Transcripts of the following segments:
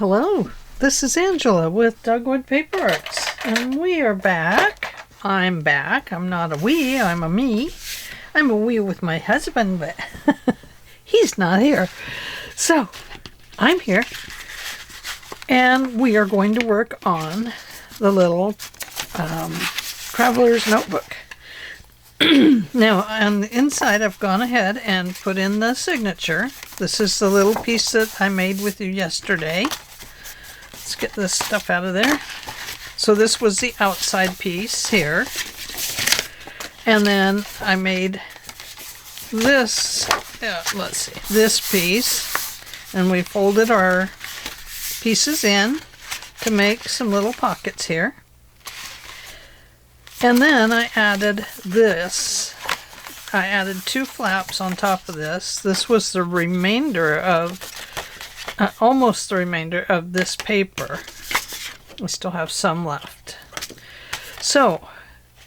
Hello, this is Angela with Dogwood Paper Arts, and we are back. I'm back. I'm not a we, I'm a me. I'm a we with my husband, but he's not here. So, I'm here, and we are going to work on the little traveler's notebook. Now, on the inside, I've gone ahead and put in the signature. This is the little piece that I made with you yesterday. Let's get this stuff out of there. So this was the outside piece here. And then I made this, this piece. And we folded our pieces in to make some little pockets here. And then I added this. I added two flaps on top of this. This was the remainder of, almost the remainder of this paper. We still have some left. So,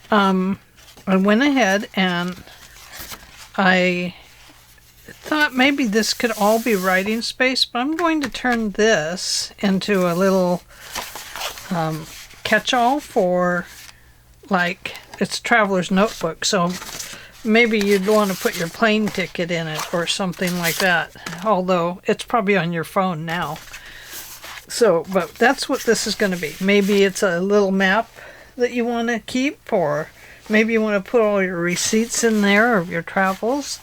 I went ahead and I thought maybe this could all be writing space, but I'm going to turn this into a little catch-all for, like, it's a traveler's notebook, so maybe you'd want to put your plane ticket in it or something like that, although it's probably on your phone now. So, but that's what this is going to be. Maybe it's a little map that you want to keep, or maybe you want to put all your receipts in there of your travels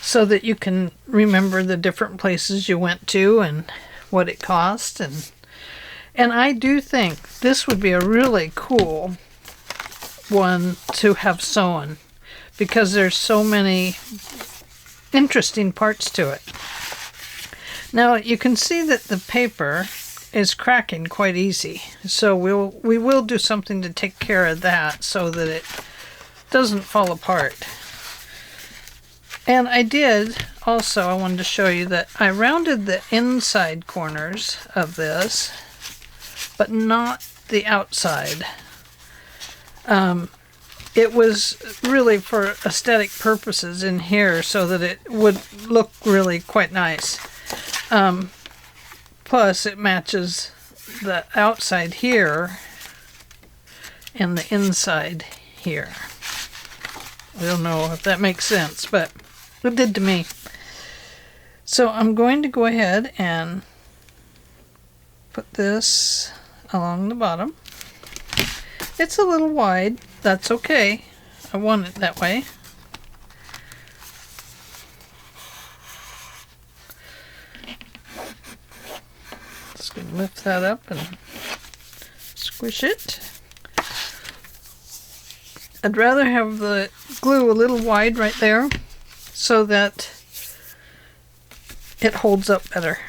so that you can remember the different places you went to and what it cost. And I do think this would be a really cool one to have sewn, because there's so many interesting parts to it. Now you can see that the paper is cracking quite easy, so we will do something to take care of that so that it doesn't fall apart. And I did also, I wanted to show you that I rounded the inside corners of this, but not the outside. It was really for aesthetic purposes in here so that it would look really quite nice. Plus it matches the outside here and the inside here. I don't know if that makes sense, but it did to me. So I'm going to go ahead and put this along the bottom. It's a little wide. That's okay. I want it that way. Just going to lift that up and squish it. I'd rather have the glue a little wide right there so that it holds up better.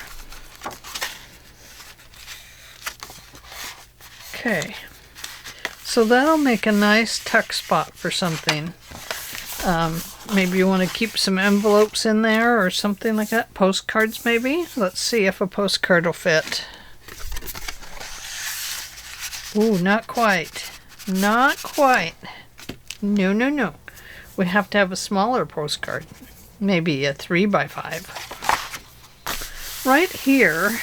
Okay. So that'll make a nice tuck spot for something. Maybe you want to keep some envelopes in there or something like that. Postcards maybe. Let's see if a postcard will fit. Ooh, not quite. Not quite. No, no, no. We have to have a smaller postcard. Maybe a 3x5. Right here,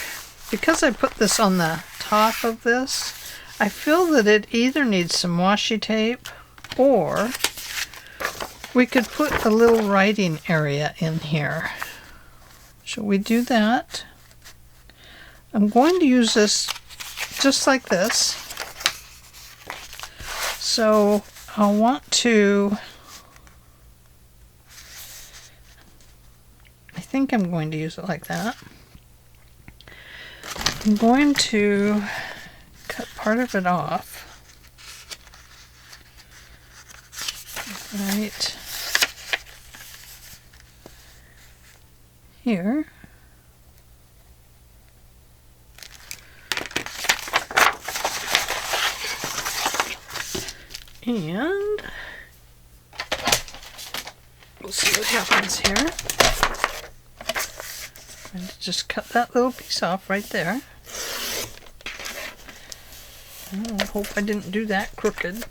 because I put this on the top of this, I feel that it either needs some washi tape, or we could put a little writing area in here. Shall we do that? I'm going to use this just like this. So I'll want to, I think I'm going to use it like that. I'm going to cut part of it off. Right here. And we'll see what happens here. And just cut that little piece off right there. I hope I didn't do that crooked.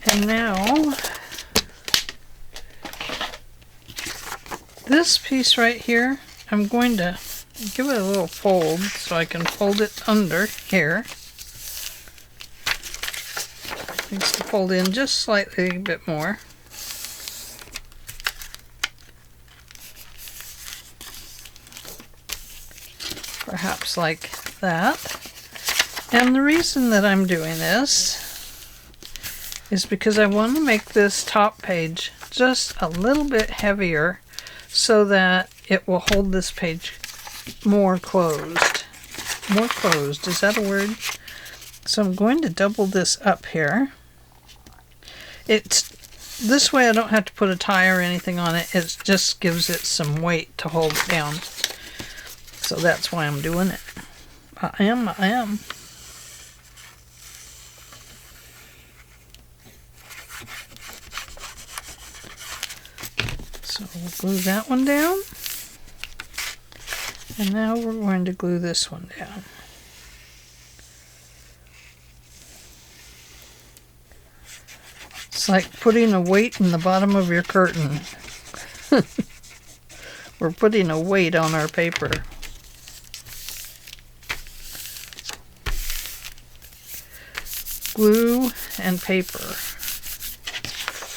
And now this piece right here, I'm going to give it a little fold so I can fold it under here. Needs to fold in just slightly a bit more. Perhaps like that. And the reason that I'm doing this is because I want to make this top page just a little bit heavier so that it will hold this page more closed. More closed, is that a word? So I'm going to double this up here. It's this way I don't have to put a tie or anything on it. It just gives it some weight to hold it down. So that's why I'm doing it. I am. So we'll glue that one down. And now we're going to glue this one down. It's like putting a weight in the bottom of your curtain. We're putting a weight on our paper. Glue and paper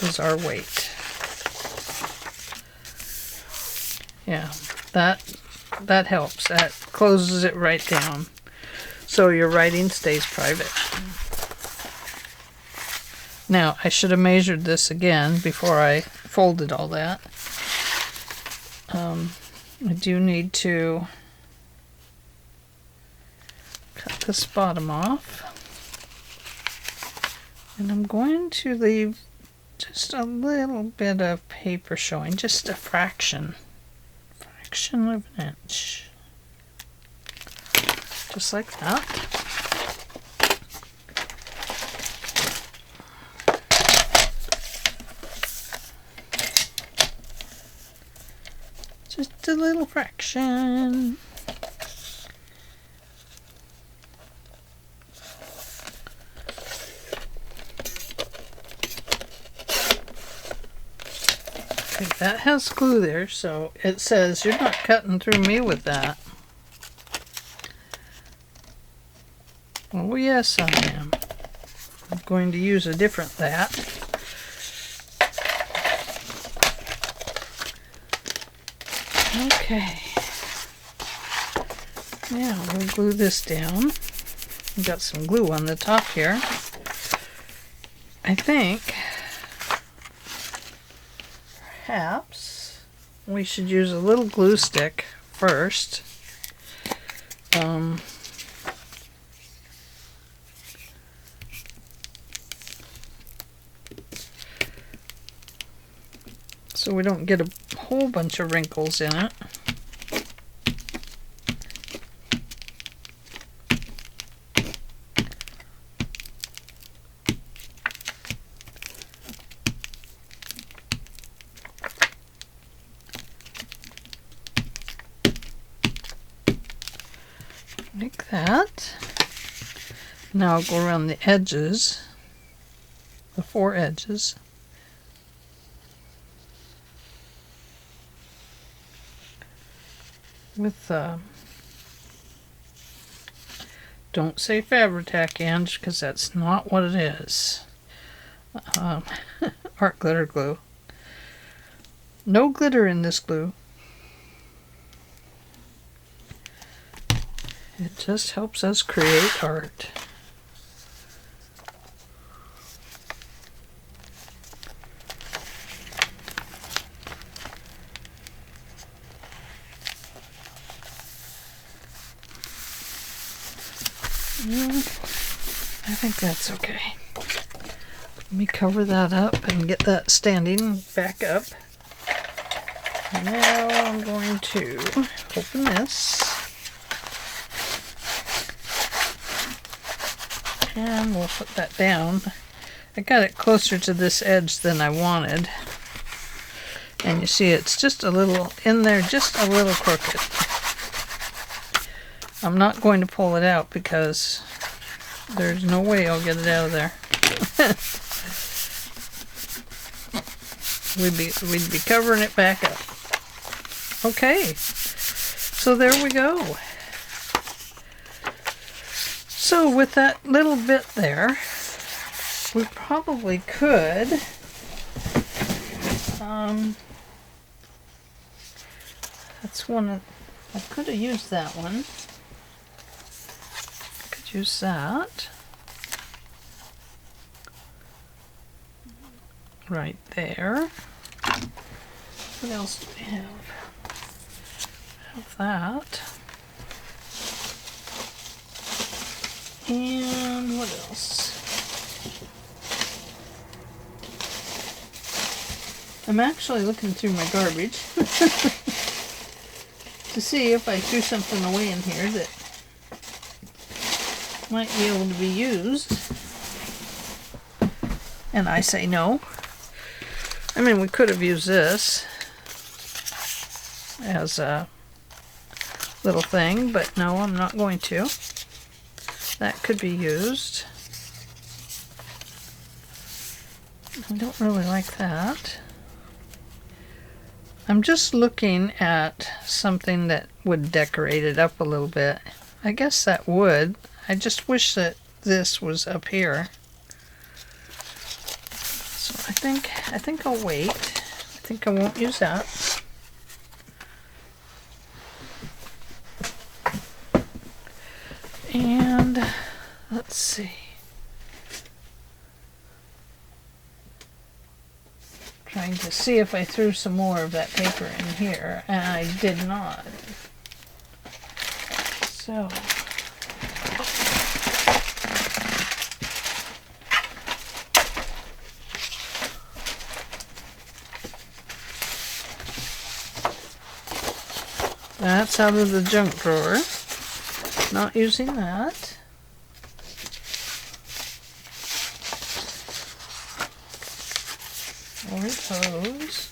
is our weight. Yeah, that helps. That closes it right down so your writing stays private. Now, I should have measured this again before I folded all that. I do need to cut this bottom off. And I'm going to leave just a little bit of paper showing, just a fraction of an inch. Just like that. Just a little fraction. Okay, that has glue there, so it says you're not cutting through me with that. Oh yes, I am. I'm going to use a different that. Okay. Now we'll glue this down. We've got some glue on the top here. I think perhaps we should use a little glue stick first. So we don't get a whole bunch of wrinkles in it. Like that. Now I'll go around the edges, the four edges. With don't say Fabri-Tac, Ange, because that's not what it is. Art glitter glue. No glitter in this glue. It just helps us create art. I think that's okay. Let me cover that up and get that standing back up. Now I'm going to open this. And we'll put that down. I got it closer to this edge than I wanted. And you see it's just a little in there, just a little crooked. I'm not going to pull it out because there's no way I'll get it out of there. We'd be covering it back up. Okay. So there we go. So with that little bit there, we probably could that's one I could have used that one. Could use that. Right there. What else do we have? Have that. And what else? I'm actually looking through my garbage to see if I threw something away in here that might be able to be used. And I say no. I mean, we could have used this as a little thing, but no, I'm not going to. That could be used. I don't really like that. I'm just looking at something that would decorate it up a little bit. I guess that would. I just wish that this was up here. So I think I'll wait. I think I won't use that. And let's see. Trying to see if I threw some more of that paper in here, and I did not. So that's out of the junk drawer. Not using that. Or those.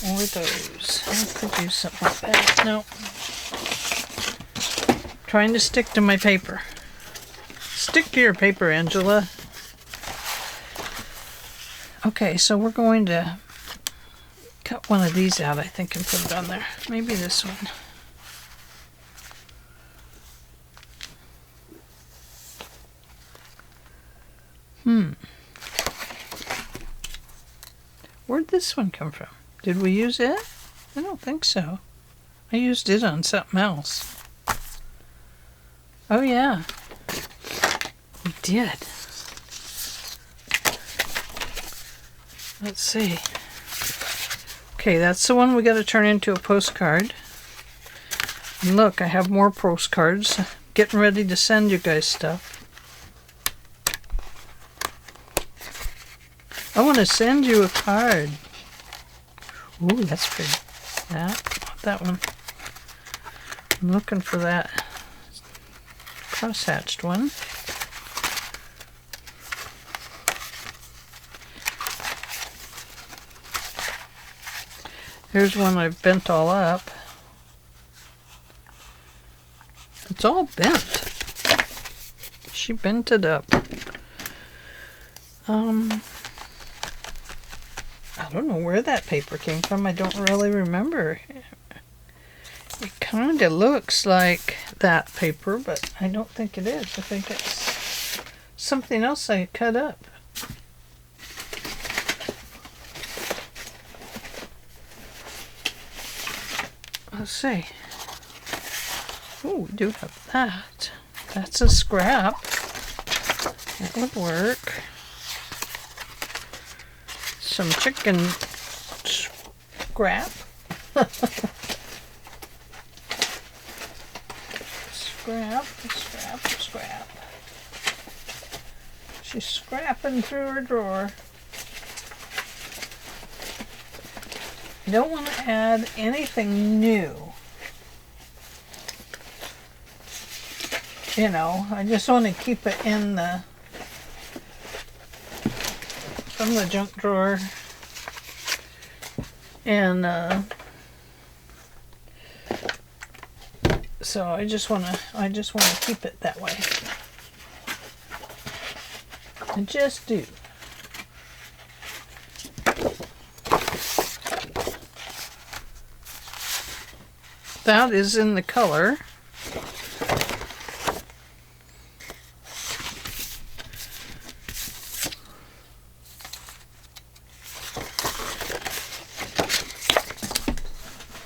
Or those. I could use something like that. No. Trying to stick to my paper. Stick to your paper, Angela. Okay, so we're going to cut one of these out, I think, and put it on there. Maybe this one. Where'd this one come from? Did we use it? I don't think so. I used it on something else. Oh yeah. We did. Let's see. Okay, that's the one we got to turn into a postcard. And look, I have more postcards. Getting ready to send you guys stuff. I want to send you a card. Ooh, that's pretty. That one. I'm looking for that cross-hatched one. Here's one I've bent all up. It's all bent. She bent it up. I don't know where that paper came from. I don't really remember. It kind of looks like that paper, but I don't think it is. I think it's something else I cut up. Let's see. Oh, we do have that. That's a scrap. That would work. Some chicken scrap. Scrap. She's scrapping through her drawer. I don't want to add anything new. You know, I just want to keep it in the from the junk drawer, and so I just want to keep it that way. I just do. that is in the color.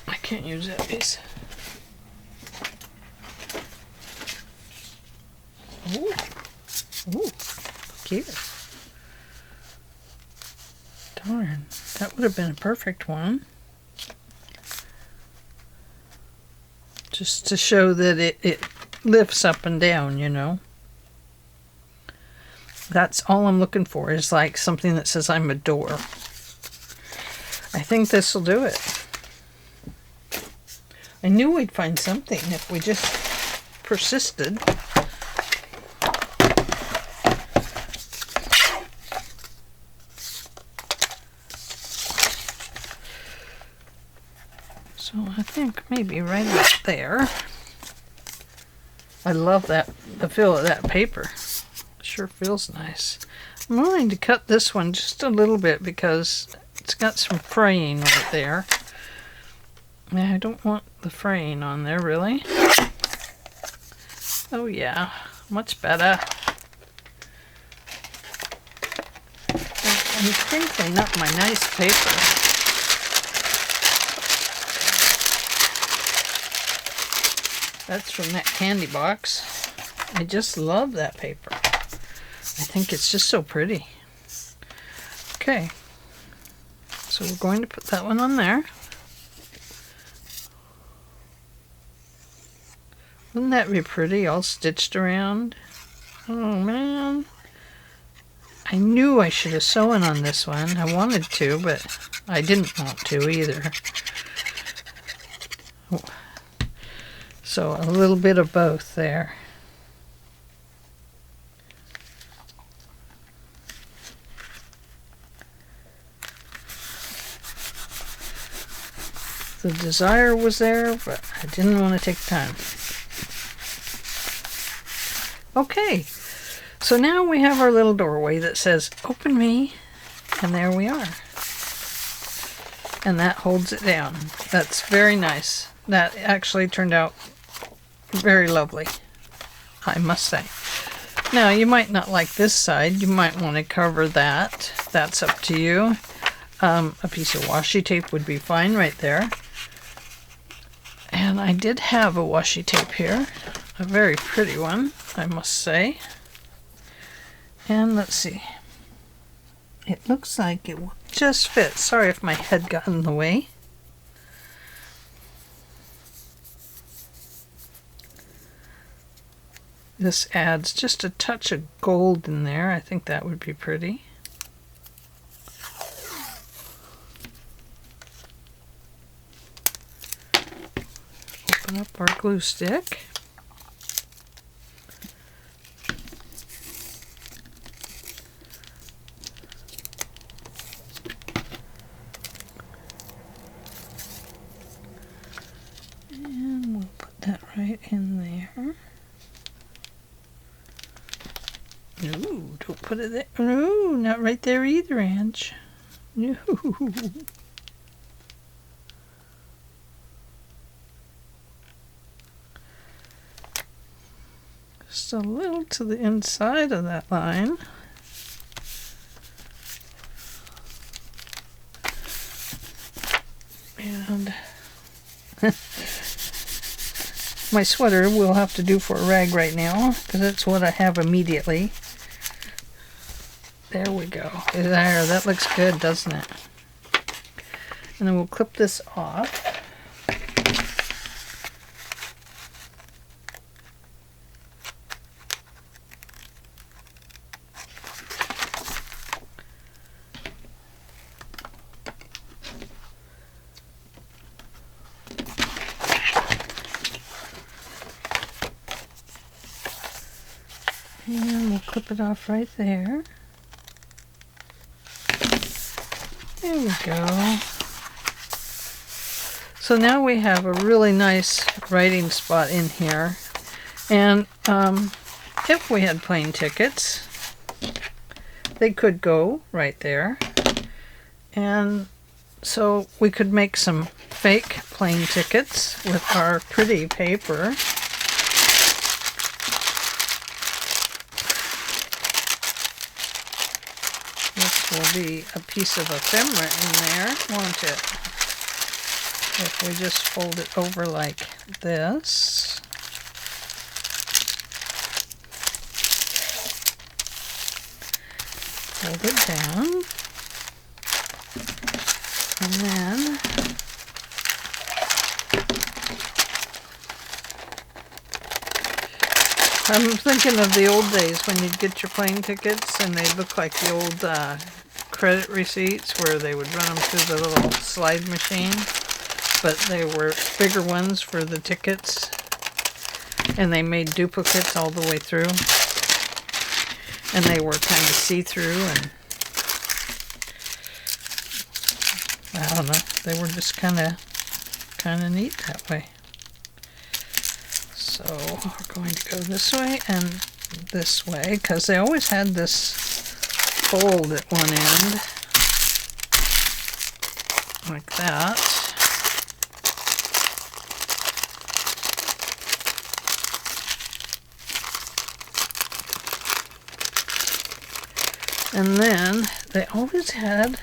I can't use that piece. Ooh. Ooh. Cute. Darn. That would have been a perfect one. Just to show that it lifts up and down, you know. That's all I'm looking for, is like something that says I'm a door. I think this will do it. I knew we'd find something if we just persisted. So I think maybe right up there. I love that, the feel of that paper. Sure feels nice. I'm willing to cut this one just a little bit because it's got some fraying right there. Yeah, I don't want the fraying on there, really. Oh yeah, much better. I'm crinkling up my nice paper. That's from that candy box. I just love that paper. I think it's just so pretty. Okay, so we're going to put that one on there. Wouldn't that be pretty, all stitched around? Oh man. I knew I should have sewn on this one. I wanted to, but I didn't want to either. So a little bit of both there. The desire was there, but I didn't want to take time. Okay, so now we have our little doorway that says, "Open me," and there we are. And that holds it down. That's very nice. That actually turned out very lovely, I must say. Now, you might not like this side. You might want to cover that. That's up to you. A piece of washi tape would be fine right there. And I did have a washi tape here. A very pretty one, I must say. And let's see. It looks like it will just fit. Sorry if my head got in the way. This adds just a touch of gold in there. I think that would be pretty. Open up our glue stick. And we'll put that right in there. No, don't put it there. No, not right there either, Ange. No. Just a little to the inside of that line. And my sweater will have to do for a rag right now because that's what I have immediately. There we go. There, that looks good, doesn't it? And then we'll clip this off. And we'll clip it off right there. There we go. So now we have a really nice writing spot in here. And if we had plane tickets, they could go right there. And So we could make some fake plane tickets with our pretty paper. This will be a piece of ephemera in there, won't it? If we just fold it over like this. Fold it down. And then I'm thinking of the old days when you'd get your plane tickets and they look like the old credit receipts where they would run them through the little slide machine, but they were bigger ones for the tickets and they made duplicates all the way through and they were kind of see-through, and I don't know, they were just kind of neat that way. So we're going to go this way and this way because they always had this fold at one end like that. And then they always had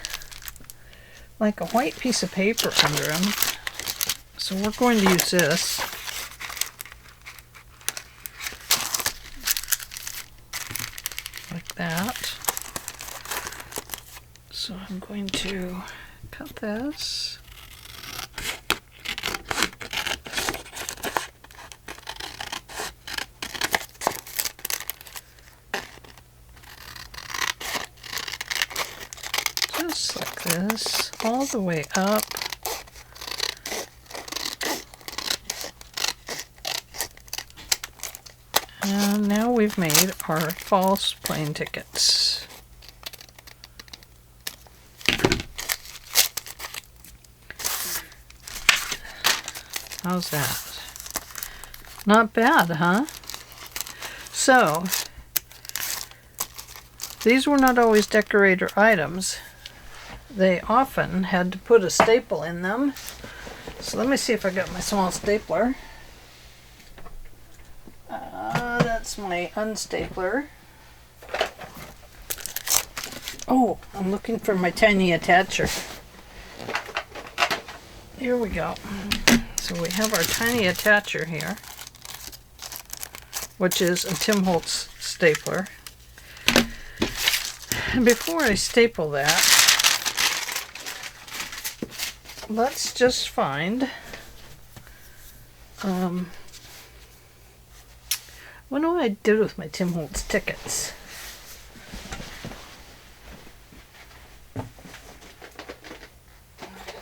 like a white piece of paper under them. So we're going to use this. Like that. So I'm going to cut this. Just like this, all the way up. And now we've made our false plane tickets. How's that? Not bad, huh? So, these were not always decorator items. They often had to put a staple in them. So let me see if I got my small stapler. That's my unstapler. Oh, I'm looking for my tiny attacher. Here we go. So we have our tiny attacher here, which is a Tim Holtz stapler. And before I staple that, let's just find what do I do with my Tim Holtz tickets?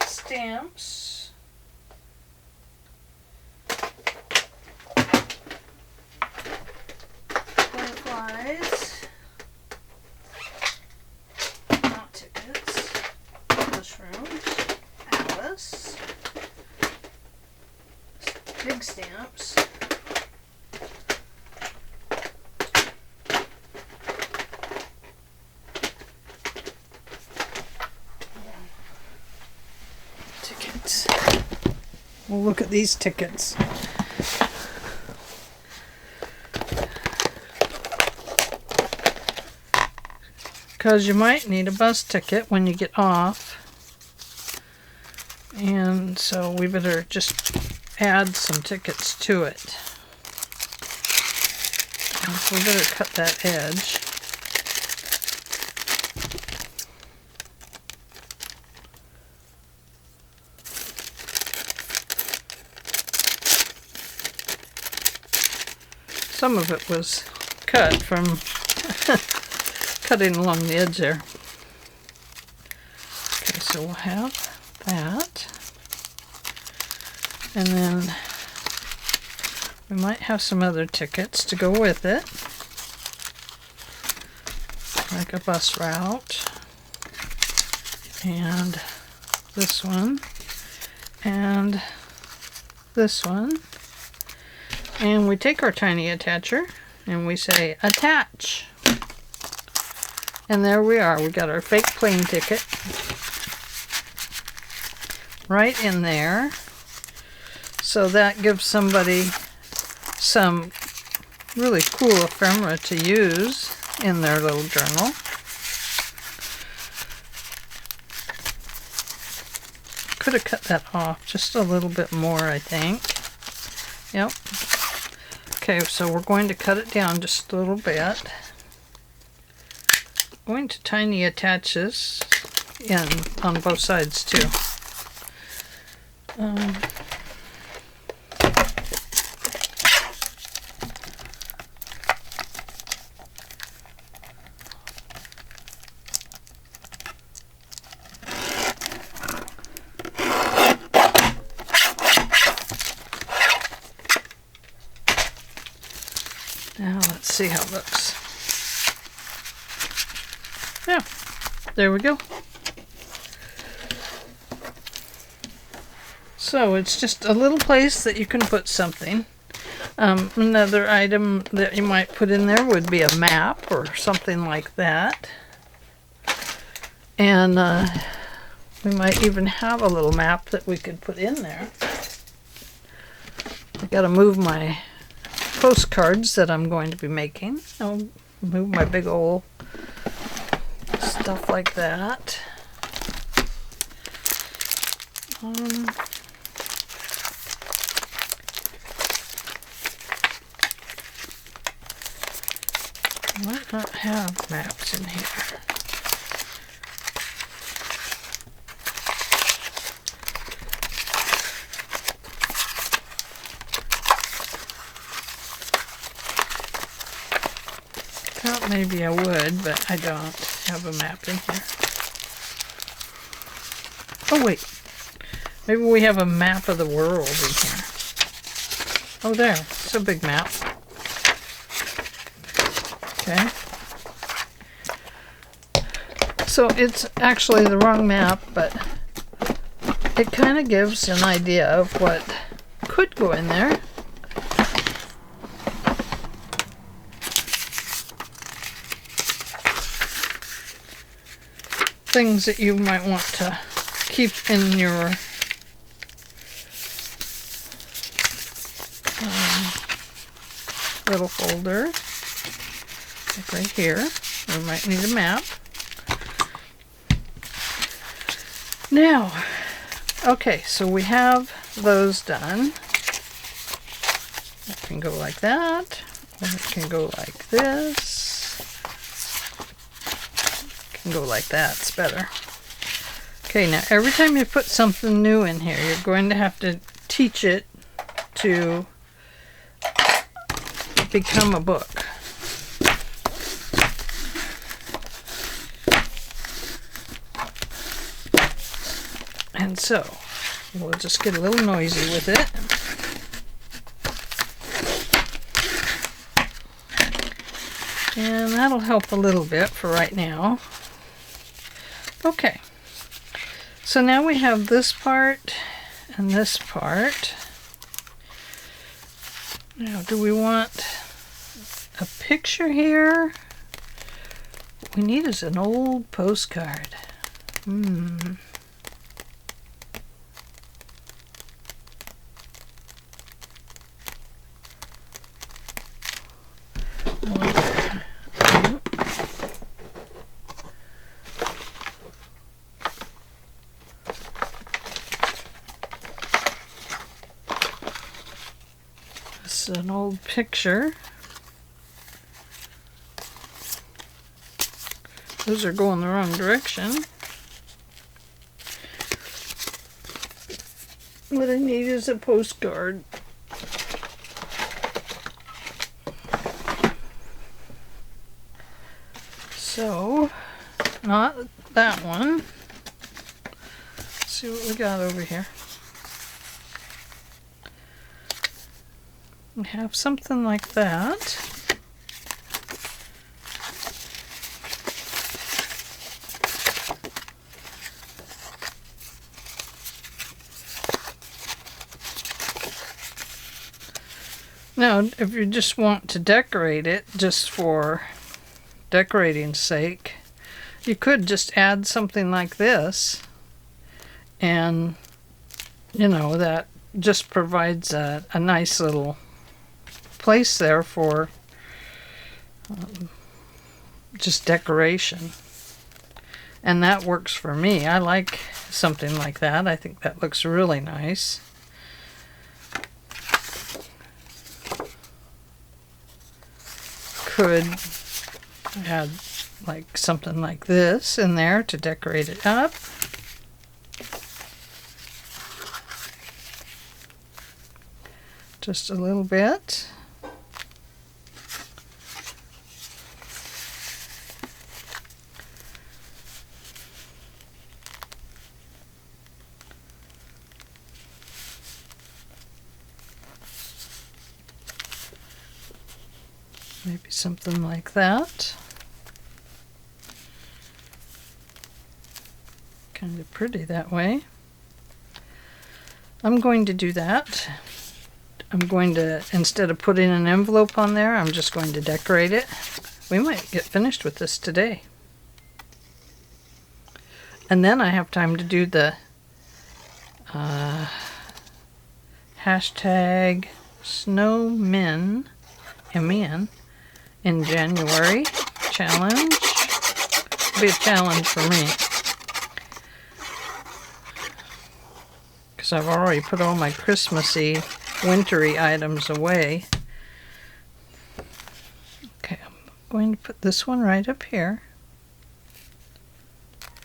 Stamps. Butterflies. Not tickets. Mushrooms. Alice. Big stamps. Tickets. We'll look at these tickets. Because you might need a bus ticket when you get off. And so we better just add some tickets to it. And so we better cut that edge. Some of it was cut from cutting along the edge there. Okay, so we'll have that. And then we might have some other tickets to go with it. Like a bus route. And this one. And this one. And we take our tiny attacher and we say attach. And there we are. We got our fake plane ticket. right in there. So that gives somebody some really cool ephemera to use in their little journal. Could have cut that off just a little bit more, I think. Yep. Okay, so we're going to cut it down just a little bit. I'm going to tiny attach this in on both sides too. Now let's see how it looks. Yeah, there we go. So it's just a little place that you can put something. Another item that you might put in there would be a map or something like that. And we might even have a little map that we could put in there. I gotta move my postcards that I'm going to be making. I'll move my big old stuff like that. I might not have maps in here. Thought maybe I would, but I don't have a map in here. Oh wait, maybe we have a map of the world in here. Oh there, it's a big map. Okay. So it's actually the wrong map, but it kind of gives an idea of what could go in there. Things that you might want to keep in your little folder. Like right here. We might need a map. Now, okay, so we have those done. It can go like that, or it can go like this. Can go like that, it's better. Okay, now every time you put something new in here, you're going to have to teach it to become a book. And so, we'll just get a little noisy with it. And that'll help a little bit for right now. Okay, so now we have this part and this part. Now, do we want a picture here? What we need is an old postcard. This is an old picture. Those are going the wrong direction. What I need is a postcard. So, not that one. Let's see what we got over here. We have something like that. Now, if you just want to decorate it, just for decorating's sake, you could just add something like this and you know, that just provides a nice little place there for just decoration. And that works for me. I like something like that. I think that looks really nice. Could add like something like this in there to decorate it up. Just a little bit. Maybe something like that. Kind of pretty that way. I'm going to do that. I'm going to, instead of putting an envelope on there, I'm just going to decorate it. We might get finished with this today. And then I have time to do the hashtag snowmen, M-E-N, in January challenge. It'll be a challenge for me, because I've already put all my Christmassy, wintry items away. Okay, I'm going to put this one right up here,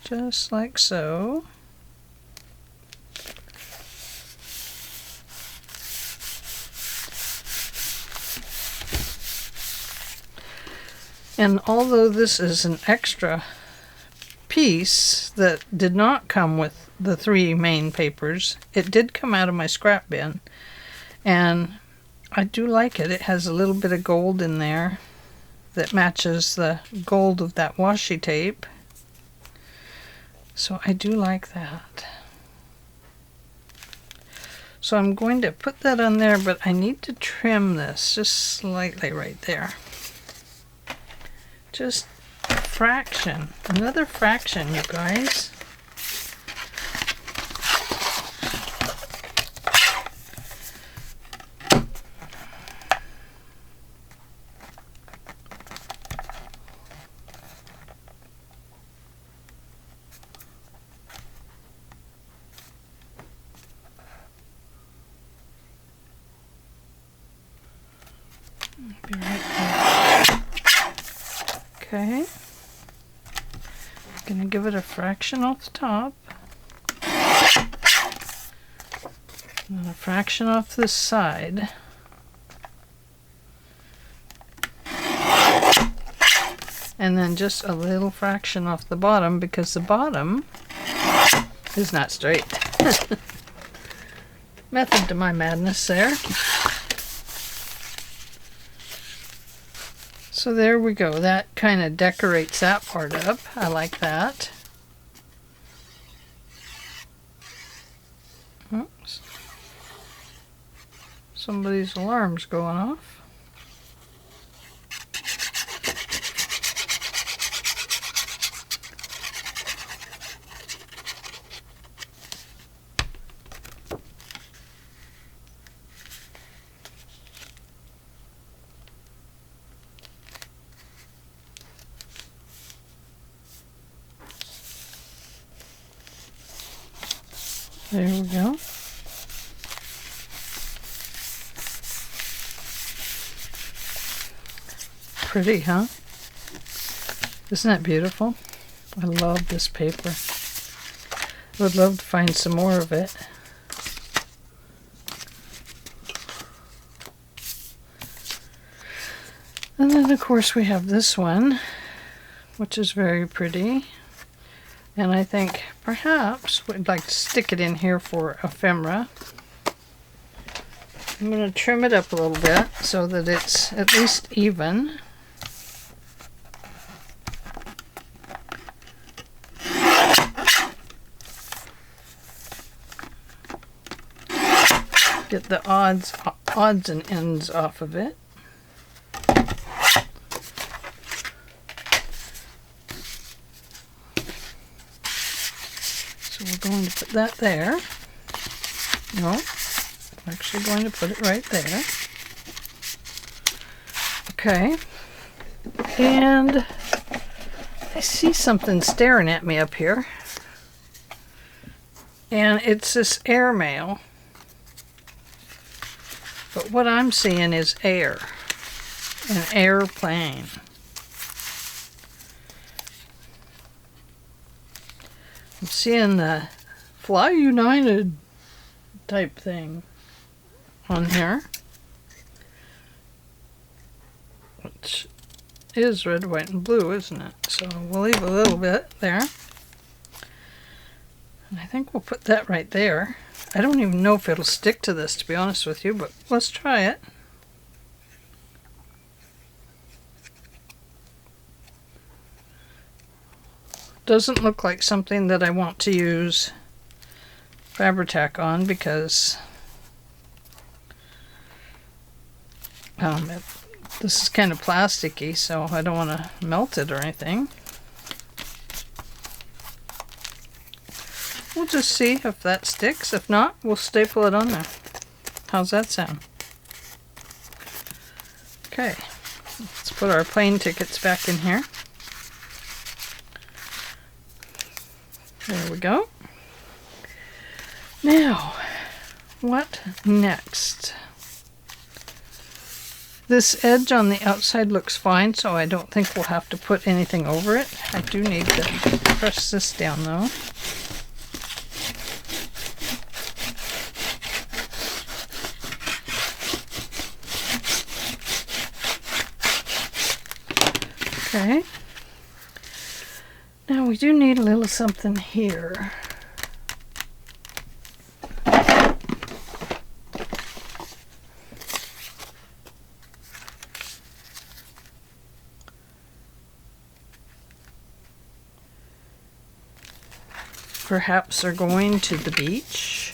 just like so. And although this is an extra piece that did not come with the 3 main papers, it did come out of my scrap bin. And I do like it. It has a little bit of gold in there that matches the gold of that washi tape. So I do like that. So I'm going to put that on there, but I need to trim this just slightly right there. Just a fraction. Another fraction, you guys. Be right there. Okay. Gonna give it a fraction off the top. And a fraction off this side. And then just a little fraction off the bottom, because the bottom is not straight. Method to my madness there. So there we go. That kind of decorates that part up. I like that. Oops. Somebody's alarm's going off. There we go. Pretty, huh? Isn't that beautiful? I love this paper. I would love to find some more of it. And then of course we have this one, which is very pretty. And I think perhaps we'd like to stick it in here for ephemera. I'm going to trim it up a little bit so that it's at least even. Get the odds and ends off of it. So we're going to put that there. No, I'm actually going to put it right there. Okay. And I see something staring at me up here. And it's this airmail. But what I'm seeing is air. An airplane. I'm seeing the Fly United type thing on here. Which is red, white, and blue, isn't it? So we'll leave a little bit there. And I think we'll put that right there. I don't even know if it'll stick to this, to be honest with you, but let's try it. Doesn't look like something that I want to use Fabri-Tac on because this is kind of plasticky, so I don't want to melt it or anything. We'll just see if that sticks. If not, we'll staple it on there. How's that sound? Okay, let's put our plane tickets back in here. There we go. Now, what next? This edge on the outside looks fine, so I don't think we'll have to put anything over it. I do need to press this down though. Okay. Now we do need a little something here. Perhaps they're going to the beach.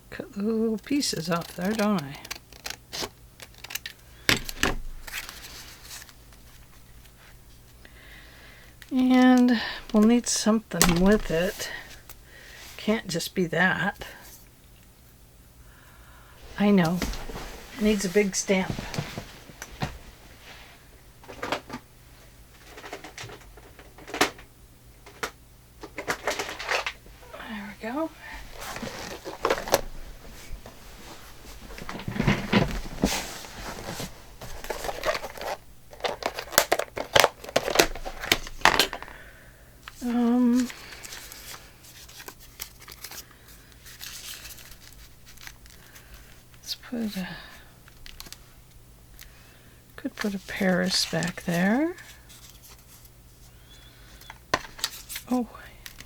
Cut the little pieces off there, don't I? And we'll need something with it. Can't just be that. I know. Needs a big stamp. There we go. Could put a Paris back there. Oh,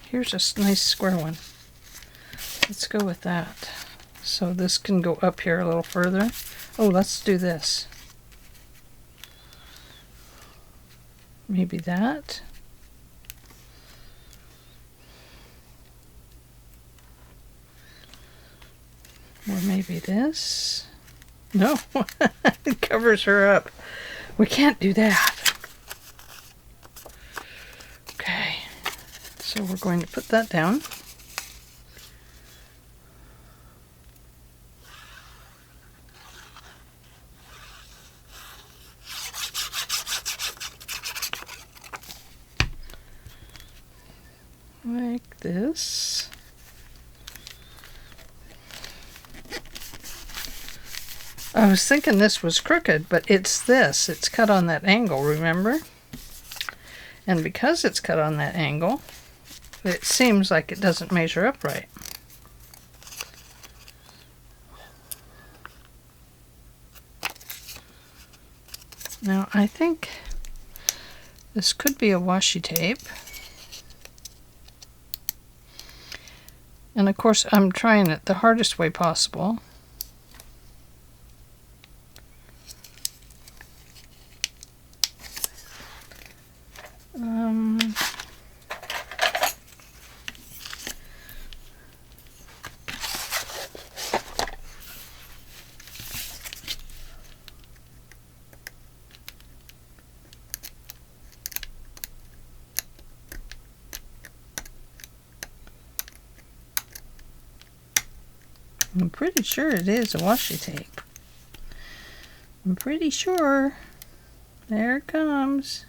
here's a nice square one. Let's go with that. So this can go up here a little further. Oh, let's do this. Maybe that. Or maybe this. No, it covers her up. We can't do that. Okay, so we're going to put that down. Like this. I was thinking this was crooked, but it's this. It's cut on that angle, remember? And because it's cut on that angle, it seems like it doesn't measure up right. Now, I think this could be a washi tape. And of course, I'm trying it the hardest way possible. I'm pretty sure it is a washi tape. I'm pretty sure. There it comes.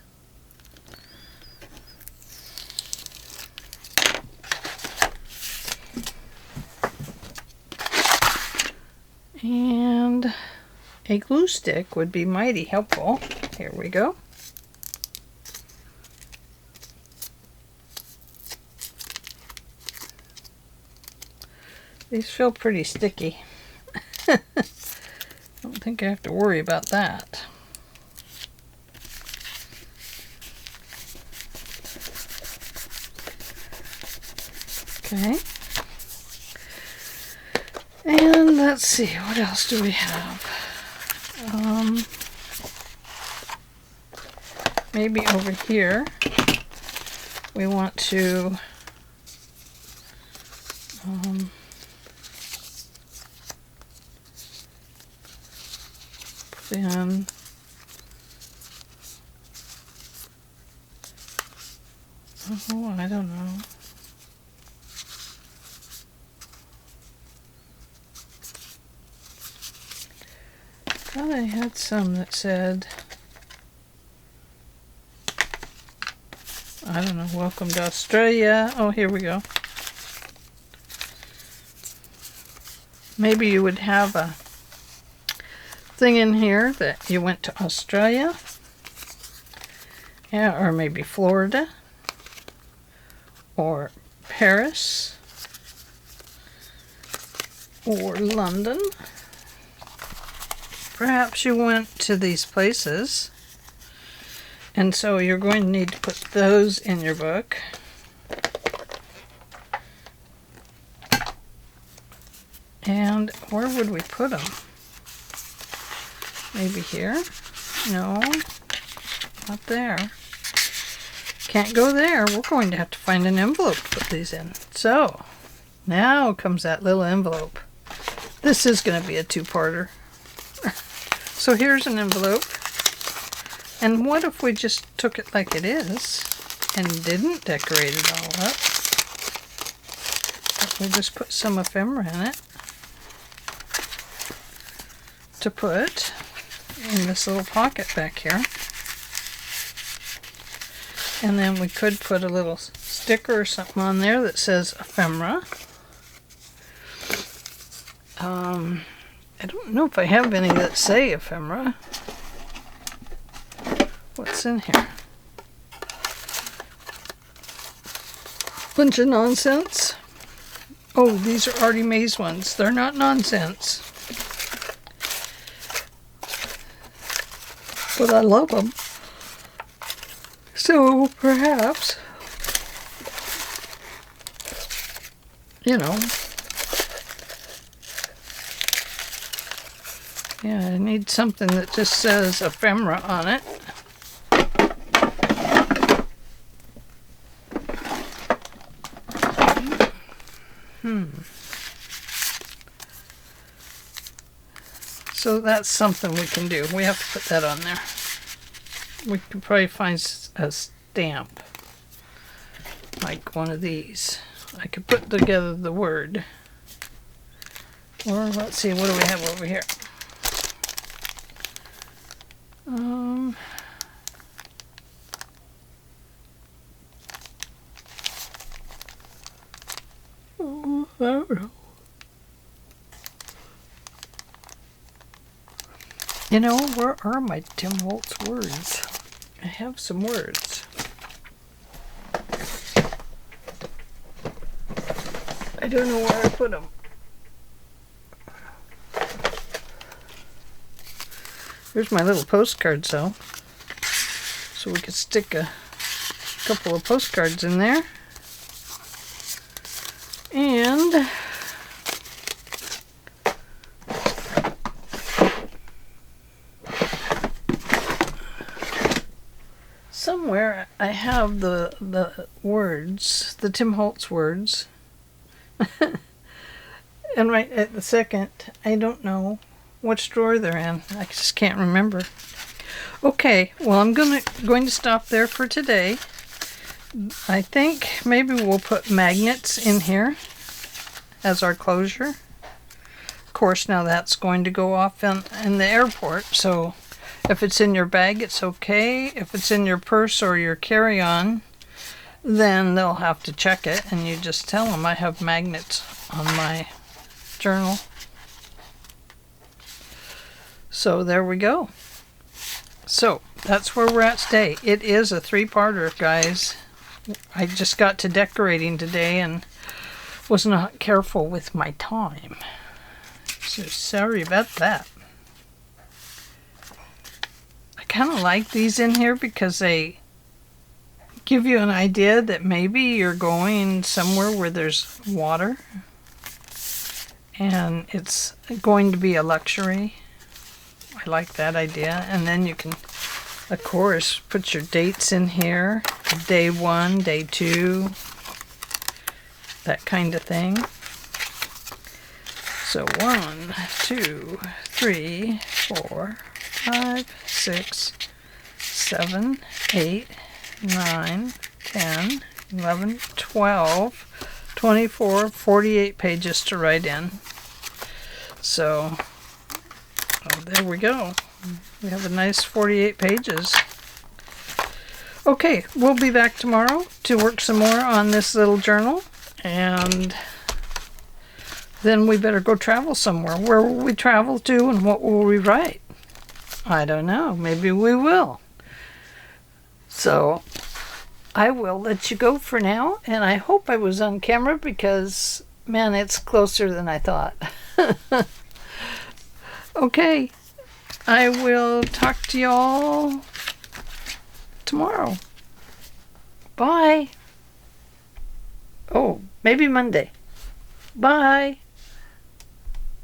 And a glue stick would be mighty helpful. Here we go. These feel pretty sticky. I don't think I have to worry about that. Okay. And let's see, what else do we have? Maybe over here we want to put in I don't know. Thought I had some that said, I don't know, welcome to Australia. Oh, here we go. Maybe you would have a thing in here that you went to Australia. Yeah, or maybe Florida. Or Paris. Or London. Perhaps you went to these places, and so you're going to need to put those in your book. And where would we put them? Maybe here? No, not there. Can't go there. We're going to have to find an envelope to put these in. So, now comes that little envelope. This is going to be a two-parter. So here's an envelope, and what if we just took it like it is and didn't decorate it all up? If we just put some ephemera in it to put in this little pocket back here. And then we could put a little sticker or something on there that says ephemera. I don't know if I have any that say ephemera. What's in here? Bunch of nonsense. Oh, these are Artie Mae's ones. They're not nonsense. But I love them. So perhaps, you know, yeah, I need something that just says ephemera on it. So that's something we can do. We have to put that on there. We could probably find a stamp, like one of these. I could put together the word. Or let's see, what do we have over here? Oh, I don't know. You know, where are my Tim Holtz words? I have some words. I don't know where I put them. Here's my little postcards, though. So we could stick a couple of postcards in there. And somewhere I have the words, the Tim Holtz words. And right at the second, I don't know which drawer they're in. I just can't remember. Okay, well, I'm going to stop there for today. I think maybe we'll put magnets in here as our closure. course, now that's going to go off in the airport. So if it's in your bag, it's okay. If it's in your purse or your carry-on, then they'll have to check it, and you just tell them I have magnets on my journal. So there we go. So that's where we're at today. It is a 3-parter, guys. I just got to decorating today and was not careful with my time. So sorry about that. I kind of like these in here because they give you an idea that maybe you're going somewhere where there's water and it's going to be a luxury. I like that idea. And then you can, of course, put your dates in here. Day 1, day 2, that kind of thing. So 1, 2, 3, 4, 5, 6, 7, 8, 9, 10, 11, 12, 24, 48 pages to write in. So, there we go. We have a nice 48 pages. Okay, we'll be back tomorrow to work some more on this little journal, and then we better go travel somewhere. Where will we travel to, and what will we write? I don't know. Maybe we will. So I will let you go for now, and I hope I was on camera because, man, it's closer than I thought. Okay, I will talk to y'all tomorrow. Bye. Oh, maybe Monday. Bye.